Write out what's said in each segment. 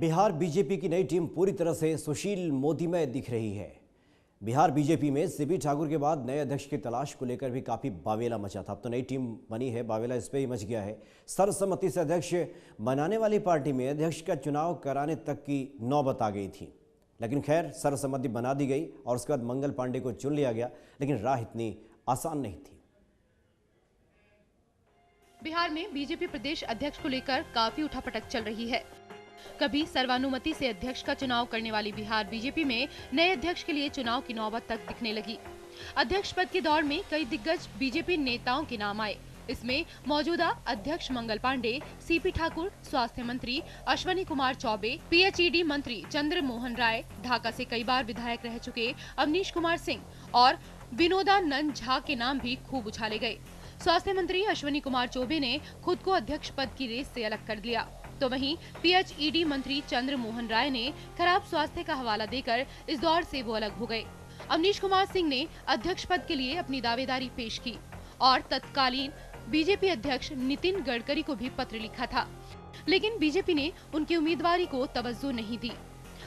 Bihar BJP की नई team पूरी तरह से सुशील मोदीमय दिख रही है। बिहार बीजेपी में सीपी ठाकुर के बाद नए अध्यक्ष की तलाश को लेकर भी काफी बावेला मचा था। अब तो नई टीम बनी है, बावेला इस पे ही मच गया है। सर्वसम्मति से अध्यक्ष बनाने वाली पार्टी में अध्यक्ष का चुनाव कराने तक की नौबत आ गई थी, लेकिन खैर सर्वसम्मति बना दी गई और उसके बाद मंगल पांडे को चुन लिया गया, लेकिन राह इतनी आसान नहीं थी। बिहार में बीजेपी प्रदेश अध्यक्ष को लेकर काफी उठापटक चल रही है। कभी सर्वानुमति से अध्यक्ष का चुनाव करने वाली बिहार बीजेपी में नए अध्यक्ष के लिए चुनाव की नौबत तक दिखने लगी। अध्यक्ष पद के दौर में कई दिग्गज बीजेपी नेताओं के नाम आए। इसमें मौजूदा अध्यक्ष मंगल पांडे, सीपी ठाकुर, स्वास्थ्य मंत्री अश्विनी कुमार चौबे, पीएचईडी मंत्री चंद्र मोहन राय, ढाका से कई बार विधायक रह चुके अवनीश कुमार सिंह और विनोदानंद झा के नाम भी खूब उछाले गए। स्वास्थ्य मंत्री अश्विनी कुमार चौबे ने खुद को अध्यक्ष पद की रेस से अलग कर दिया, तो वहीं पीएचईडी मंत्री चंद्र मोहन राय ने खराब स्वास्थ्य का हवाला देकर इस दौर से वो अलग हो गए। अवनीश कुमार सिंह ने अध्यक्ष पद के लिए अपनी दावेदारी पेश की और तत्कालीन बीजेपी अध्यक्ष नितिन गडकरी को भी पत्र लिखा था, लेकिन बीजेपी ने उनकी उम्मीदवारी को तवज्जो नहीं दी।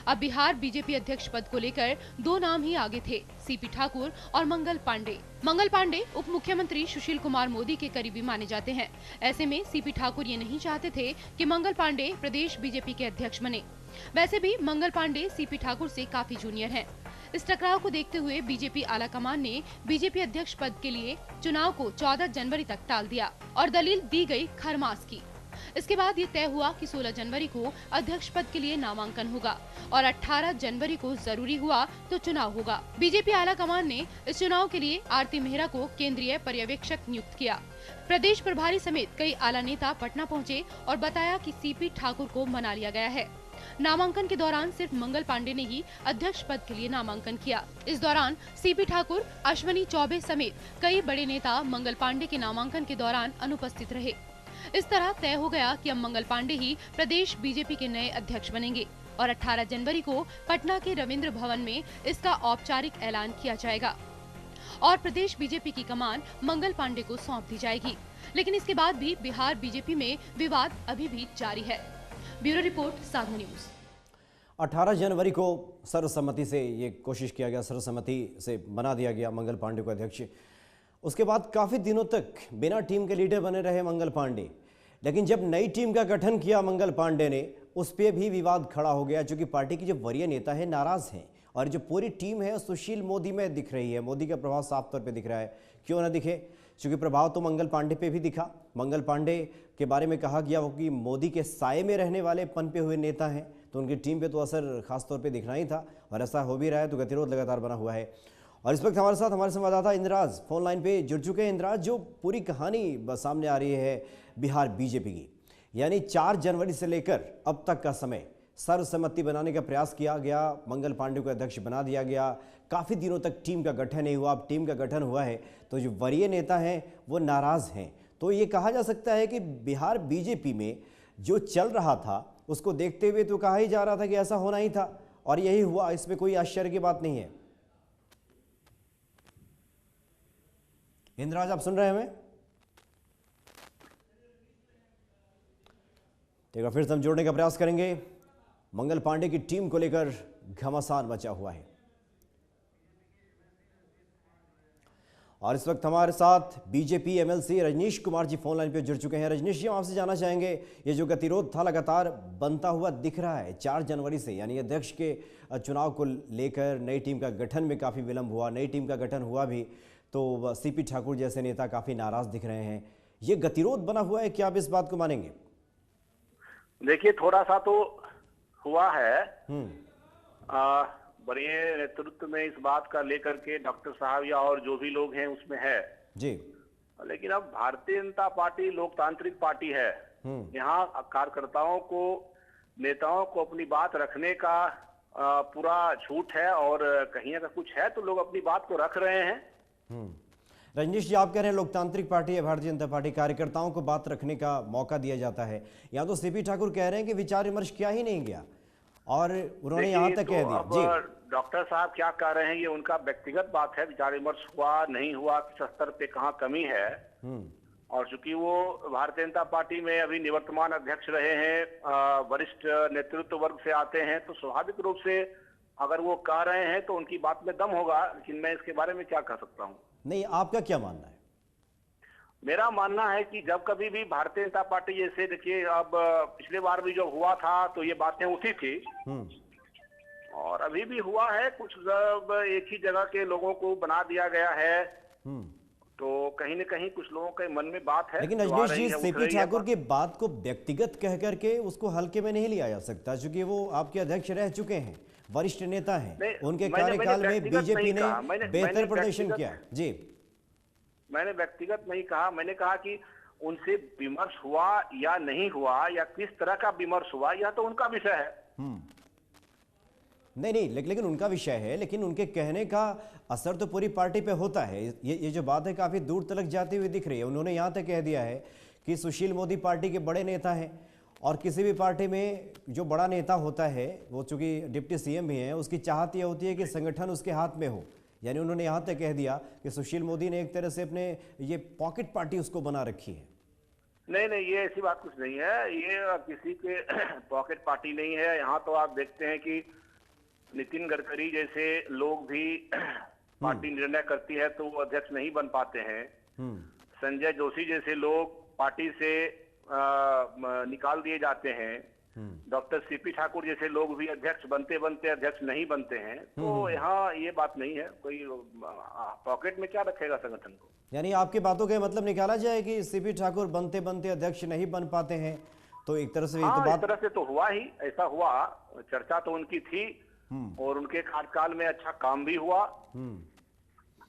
अब बिहार बीजेपी अध्यक्ष पद को लेकर दो नाम ही आगे थे, सीपी ठाकुर और मंगल पांडे। मंगल पांडे उप मुख्यमंत्री सुशील कुमार मोदी के करीबी माने जाते हैं। ऐसे में सीपी ठाकुर ये नहीं चाहते थे कि मंगल पांडे प्रदेश बीजेपी के अध्यक्ष बने। वैसे भी मंगल पांडे सीपी ठाकुर से काफी जूनियर हैं। इस टकराव को देखते हुए बीजेपी आलाकमान ने बीजेपी अध्यक्ष पद के लिए चुनाव को 14 जनवरी तक टाल दिया और दलील दी गई खरमास की। इसके बाद ये तय हुआ कि 16 जनवरी को अध्यक्ष पद के लिए नामांकन होगा और 18 जनवरी को जरूरी हुआ तो चुनाव होगा। बीजेपी आलाकमान ने इस चुनाव के लिए आरती मेहरा को केंद्रीय पर्यवेक्षक नियुक्त किया। प्रदेश प्रभारी समेत कई आला नेता पटना पहुंचे और बताया कि सीपी ठाकुर को मना लिया गया है। नामांकन के दौरान सिर्फ मंगल पांडे ने ही अध्यक्ष पद के लिए नामांकन किया। इस दौरान सीपी ठाकुर, अश्विनी चौबे समेत कई बड़े नेता मंगल पांडे के नामांकन के दौरान अनुपस्थित रहे। इस तरह तय हो गया कि अब मंगल पांडे ही प्रदेश बीजेपी के नए अध्यक्ष बनेंगे और 18 जनवरी को पटना के रविंद्र भवन में इसका औपचारिक ऐलान किया जाएगा और प्रदेश बीजेपी की कमान मंगल पांडे को सौंप दी जाएगी। लेकिन इसके बाद भी बिहार बीजेपी में विवाद अभी भी जारी है। ब्यूरो रिपोर्ट, साधना न्यूज। 18 जनवरी को सर्वसम्मति से ये कोशिश किया गया, सर्वसम्मति से बना दिया गया मंगल पांडे को अध्यक्ष। उसके बाद काफ़ी दिनों तक बिना टीम के लीडर बने रहे मंगल पांडे, लेकिन जब नई टीम का गठन किया मंगल पांडे ने, उस पर भी विवाद खड़ा हो गया, क्योंकि पार्टी के जो वरीय नेता है नाराज हैं और जो पूरी टीम है सुशील मोदी में दिख रही है। मोदी का प्रभाव साफ तौर पे दिख रहा है। क्यों ना दिखे, क्योंकि प्रभाव तो मंगल पांडे पे भी दिखा। मंगल पांडे के बारे में कहा गया वो कि मोदी के साये में रहने वाले पनपे हुए नेता हैं, तो उनकी टीम पे तो असर खास तौर पे दिखना ही था और ऐसा हो भी रहा है। तो गतिरोध लगातार बना हुआ है और इस वक्त हमारे साथ हमारे संवाददाता इंद्राज फोन लाइन पे जुड़ चुके हैं। इंद्राज, जो पूरी कहानी सामने आ रही है बिहार बीजेपी की, यानी 4 जनवरी से लेकर अब तक का समय सर्वसम्मति बनाने का प्रयास किया गया, मंगल पांडे को अध्यक्ष बना दिया गया, काफ़ी दिनों तक टीम का गठन नहीं हुआ। अब टीम का गठन हुआ है तो जो वरीय नेता हैं वो नाराज हैं। तो ये कहा जा सकता है कि बिहार बीजेपी में जो चल रहा था उसको देखते हुए तो कहा ही जा रहा था कि ऐसा होना ही था और यही हुआ। इसमें कोई आश्चर्य की बात नहीं है। इंद्राज, आप सुन रहे हैं हमें? एक बार फिर से हम जोड़ने का प्रयास करेंगे। मंगल पांडे की टीम को लेकर घमासान मचा हुआ है और इस वक्त हमारे साथ BJP MLC Rajneesh Kumar ji phone line पे जुड़ चुके हैं। रजनीश जी, हम आपसे जानना चाहेंगे, ये जो गतिरोध था लगातार बनता हुआ दिख रहा है 4 जनवरी से, यानी अध्यक्ष के चुनाव को लेकर नई टीम का गठन में काफ़ी विलंब हुआ। नई टीम का गठन हुआ भी तो सीपी ठाकुर जैसे नेता काफ़ी नाराज दिख रहे हैं। ये गतिरोध बना हुआ है, क्या आप इस बात को मानेंगे? देखिए, थोड़ा सा तो हुआ है। बड़े नेतृत्व में इस बात का लेकर के डॉक्टर साहब या और जो भी लोग हैं उसमें है जी, लेकिन अब भारतीय जनता पार्टी लोकतांत्रिक पार्टी है। यहाँ कार्यकर्ताओं को, नेताओं को अपनी बात रखने का पूरा छूट है और कहीं अगर कुछ है तो लोग अपनी बात को रख रहे हैं। रजनीश जी, आप कह रहे हैं लोकतांत्रिक पार्टी है भारतीय जनता पार्टी, कार्यकर्ताओं को बात रखने का मौका दिया जाता है। यहाँ तो सीपी ठाकुर कह रहे हैं कि विचार विमर्श किया ही नहीं गया और उन्होंने यहाँ तक कह दिया। जी, डॉक्टर साहब क्या कह रहे हैं ये उनका व्यक्तिगत बात है। विचार विमर्श हुआ नहीं हुआ, किस स्तर पे कहाँ कमी है और चूंकि वो भारतीय जनता पार्टी में अभी निवर्तमान अध्यक्ष रहे हैं, वरिष्ठ नेतृत्व वर्ग से आते हैं, तो स्वाभाविक रूप से अगर वो कह रहे हैं तो उनकी बात में दम होगा, लेकिन मैं इसके बारे में क्या कह सकता हूँ। नहीं, आपका क्या मानना है? मेरा मानना है कि जब कभी भी भारतीय जनता पार्टी, जैसे देखिए अब पिछले बार भी जब हुआ था तो ये बातें उठी थी और अभी भी हुआ है, कुछ जब एक ही जगह के लोगों को बना दिया गया है तो कहीं न कहीं कुछ लोगों के मन में बात है। लेकिन रजनीश जी, सीपी ठाकुर की बात को व्यक्तिगत कह करके उसको हल्के में नहीं लिया जा सकता, क्योंकि वो आपके अध्यक्ष रह चुके हैं, वरिष्ठ नेता हैं, उनके कार्यकाल में बीजेपी ने बेहतर प्रदर्शन किया। जी, मैंने व्यक्तिगत नहीं कहा, मैंने कहा कि उनसे विमर्श हुआ या नहीं हुआ या किस तरह का विमर्श हुआ, यह तो उनका विषय है। नहीं, लेकिन उनका विषय है, लेकिन उनके कहने का असर तो पूरी पार्टी पे होता है। ये जो बात है काफी दूर तक जाती हुई दिख रही है। उन्होंने यहाँ तक कह दिया है कि सुशील मोदी पार्टी के बड़े नेता हैं और किसी भी पार्टी में जो बड़ा नेता होता है, वो चूंकि डिप्टी सीएम भी है, उसकी चाहत यह होती है कि संगठन उसके हाथ में हो। यानी उन्होंने यहाँ तक कह दिया कि सुशील मोदी ने एक तरह से अपने ये पॉकेट पार्टी उसको बना रखी है। नहीं, ये ऐसी बात कुछ नहीं है, ये किसी के पॉकेट पार्टी नहीं है। यहाँ तो आप देखते हैं कि नितिन गडकरी जैसे लोग भी पार्टी निर्णय करती है तो वो अध्यक्ष नहीं बन पाते हैं। संजय जोशी जैसे लोग पार्टी से निकाल दिए जाते हैं। डॉक्टर सीपी ठाकुर जैसे लोग भी अध्यक्ष बनते बनते अध्यक्ष नहीं बनते हैं। तो यहाँ ये बात नहीं है, कोई पॉकेट में क्या रखेगा संगठन को। यानी आपकी बातों का मतलब निकाला जाए कि सीपी ठाकुर बनते बनते अध्यक्ष नहीं बन पाते हैं, तो एक तरह से ये तो बात, इस तरह से तो हुआ ही, ऐसा हुआ, चर्चा तो उनकी थी और उनके कार्यकाल में अच्छा काम भी हुआ।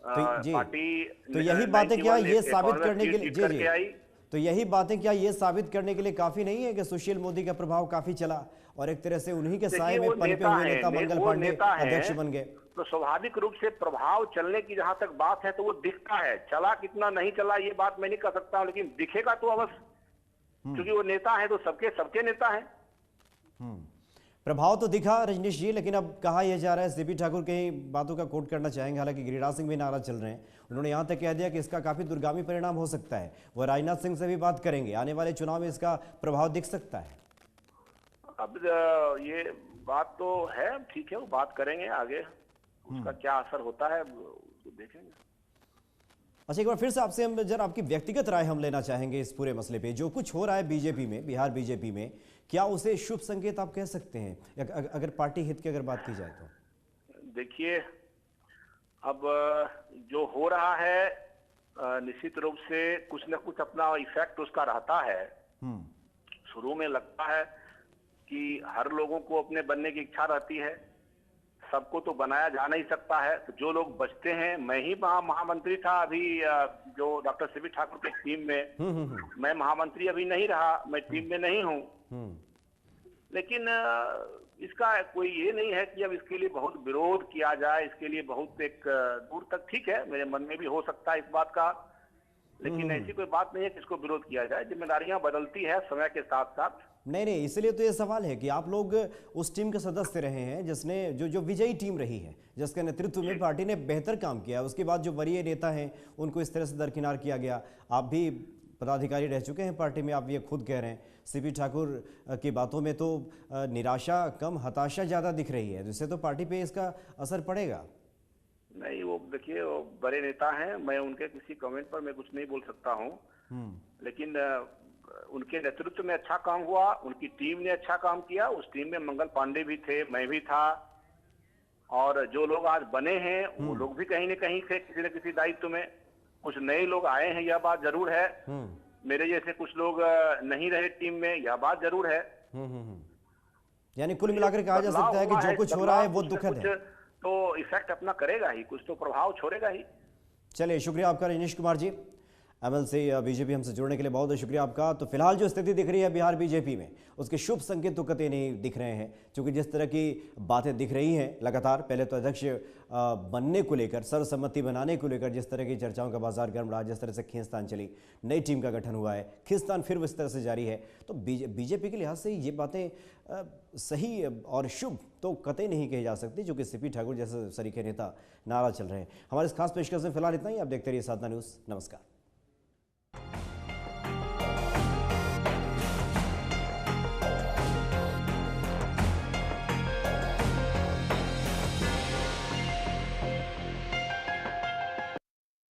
पार्टी तो यही बातें क्या ये साबित करने के लिए जी, तो यही बातें क्या ये साबित करने के लिए काफी नहीं है कि सुशील मोदी का प्रभाव काफी चला और एक तरह से उन्हीं के साए में पनपे हुए नेता मंगल पांडे अध्यक्ष बन गए? तो स्वाभाविक रूप से प्रभाव चलने की जहां तक बात है तो वो दिखता है। चला कितना नहीं चला ये बात मैं नहीं कर सकता, लेकिन दिखेगा तो अवश्य, क्योंकि वो नेता है तो सबके नेता है। प्रभाव तो दिखा रजनीश जी, लेकिन अब कहा यह जा रहा है, सीपी ठाकुर की बातों का कोट करना चाहेंगे, हालांकि गिरिराज सिंह भी नाराज चल रहे हैं। उन्होंने यहां तक कह दिया कि इसका काफी दुर्गामी परिणाम हो सकता है। वो राजनाथ सिंह से भी बात करेंगे, आने वाले चुनाव में इसका प्रभाव दिख सकता है। अब ये बात तो है, ठीक है, वो बात करेंगे आगे, उसका क्या असर होता है देखेंगे। अच्छा, एक बार फिर से आपसे हम जरा आपकी व्यक्तिगत राय हम लेना चाहेंगे इस पूरे मसले पे। जो कुछ हो रहा है बीजेपी में, बिहार बीजेपी में, क्या उसे शुभ संकेत आप कह सकते हैं अगर पार्टी हित की अगर बात की जाए तो? देखिए, अब जो हो रहा है निश्चित रूप से कुछ न कुछ अपना इफेक्ट उसका रहता है। शुरू में लगता है कि हर लोगों को अपने बनने की इच्छा रहती है, सबको तो बनाया जा नहीं सकता है, तो जो लोग बचते हैं, मैं ही महामंत्री था अभी जो डॉक्टर सीपी ठाकुर की टीम में, मैं महामंत्री अभी नहीं रहा, मैं टीम में नहीं हूँ, लेकिन इसका कोई ये नहीं है कि अब इसके लिए बहुत विरोध किया जाए, इसके लिए बहुत एक दूर तक, ठीक है, मेरे मन में भी हो सकता है इस बात का, लेकिन ऐसी कोई बात नहीं है कि इसको विरोध किया जाए। जिम्मेदारियां बदलती है समय के साथ साथ। नहीं, इसलिए तो ये सवाल है कि आप लोग उस टीम के सदस्य रहे हैं जिसने जो विजयी टीम रही है, जिसके नेतृत्व में पार्टी ने बेहतर काम किया। उसके बाद जो वरीय नेता हैं उनको इस तरह से दरकिनार किया गया। आप भी पदाधिकारी रह चुके हैं पार्टी में, आप ये खुद कह रहे हैं। सीपी ठाकुर की बातों में तो निराशा कम हताशा ज्यादा दिख रही है, जिससे तो पार्टी पे इसका असर पड़ेगा। नहीं, वो देखिए, वो बड़े नेता हैं, मैं उनके किसी कमेंट पर मैं कुछ नहीं बोल सकता हूँ, लेकिन उनके नेतृत्व में अच्छा काम हुआ, उनकी टीम ने अच्छा काम किया। उस टीम में मंगल पांडे भी थे, मैं भी था, और जो लोग आज बने हैं वो लोग भी कहीं न कहीं थे किसी न किसी दायित्व में। कुछ नए लोग आए हैं, यह बात जरूर है। मेरे जैसे कुछ लोग नहीं रहे टीम में, यह बात जरूर है। यानी कुल मिलाकर कहा जा सकता है कि जो कुछ हो रहा है वो दुखद है, तो इफेक्ट अपना करेगा ही, कुछ तो प्रभाव छोड़ेगा ही। चलिए, शुक्रिया आपका रजनीश कुमार जी, एमएल से बीजेपी हमसे जुड़ने के लिए बहुत बहुत शुक्रिया आपका। तो फिलहाल जो स्थिति दिख रही है बिहार बीजेपी में, उसके शुभ संकेत तो कतई नहीं दिख रहे हैं, क्योंकि जिस तरह की बातें दिख रही हैं लगातार, पहले तो अध्यक्ष बनने को लेकर, सर्वसम्मति बनाने को लेकर जिस तरह की चर्चाओं का बाजार गर्म रहा, जिस तरह से खींचतान चली, नई टीम का गठन हुआ है, खींचतान फिर इस तरह से जारी है, तो बीजेपी के लिहाज से ये बातें सही और शुभ तो कतई नहीं कही जा सकती, जो कि सीपी ठाकुर जैसे सरीखे नेता नाराज चल रहे हैं। हमारे इस खास पेशकश में फिलहाल इतना ही। आप देखते रहिए साधना न्यूज़। नमस्कार।